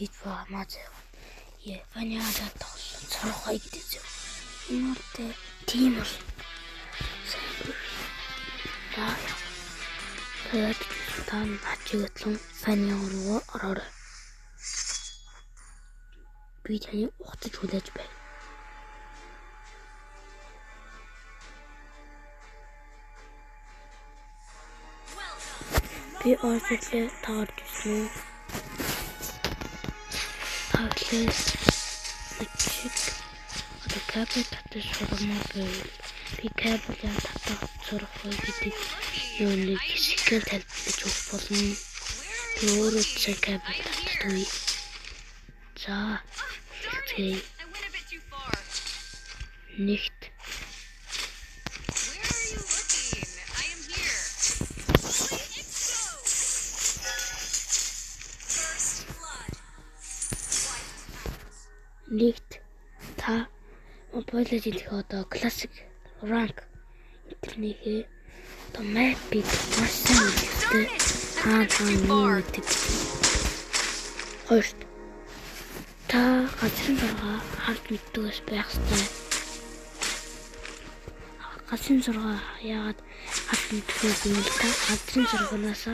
хийж байгаа маа. Яа, ваниада тоолсон цархай гэдэг. Инooтэй тийм бол. Тэгээд тань хачигтлан фаны руу ороо. Би таны ухтаж хүлээж байна. Би орчлээ таарч ирсэн. Тааглаас чиг кабель татаж сурмаар байвал би кабель татах сурах гэдэг юуныг хэсгээр тайлбарлаж өгөх болно. Би өөрөө ч кабель татдаг. За хэлцгээе. Nicht. Nicht. Та Mobile Legends одоо classic rank интернэхээ одоо map-ийг маш сайн үздэг. Юу гэдэг. Хоёрт та газрын зургаа харж мэддэгээс байх ёстой. Газрын зургаа яагаад харж мэддэг юм бэ? Та газрын зургаанаас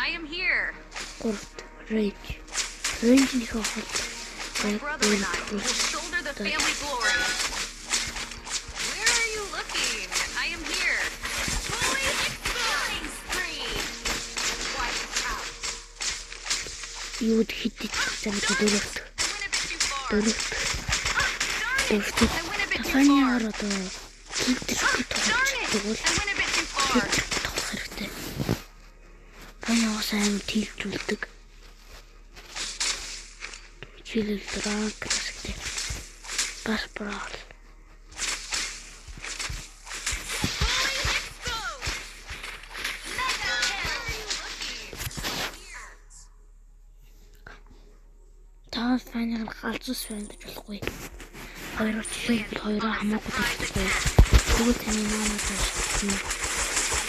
I am here. Range. Range is a hot. My brother and I will shoulder the family glory. Where are you looking? I am here. Fully killing spree. Wipe out. You would hit it and to the left. I went a bit too far. Darn it. I went a bit too far. Keep this good Darn it. I went a bit too far. Паняа сайн тэлжүүлдэг. Жишээлбэл ранк гэдэг. Бас брал. Таа файнал галзуус байна гэж болохгүй. Хоёроо жишээлбэл хоёроо хамаагүй тавьчихгүй. Тэгвэл таны наамаа тавьчихсан.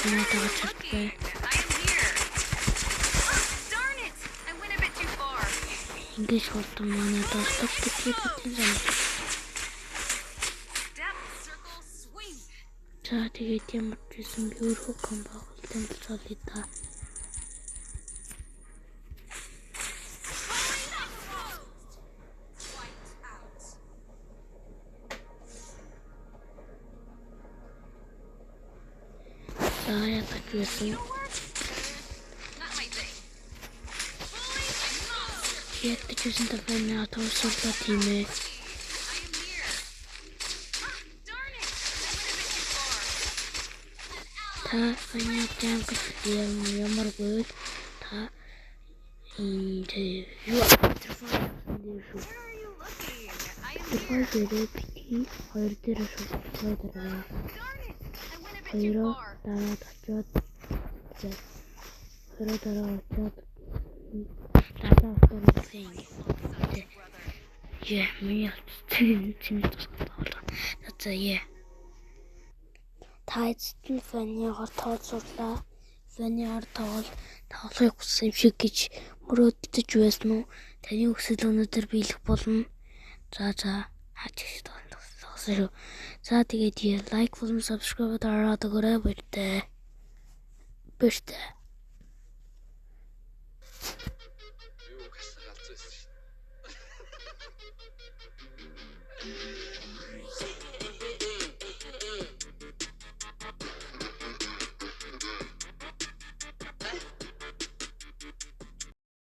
Танаа тавьж чадахгүй. Ингэж хурдан манай дуртай гэдэг юм. За тэгээд ямар ч юм би өөрөө комбо тэмцэлээ да. Я так вижу. Это честно говоря, то что платим. Та понятно, как я могу. Та и я держу. Теперь перейти, Yeah, me that's yeah. Та эцэст фанигаар тооцоолаа. Фанигаар тоглохыг хүссэн юм шиг гэж мөрөөддөж байсан уу? Таны хүсэл өнөөдөр биелэх болно. За хаачих тоглосон. За тэгээд лайк болон subscribe дараад өгөөрэй. Баяртай.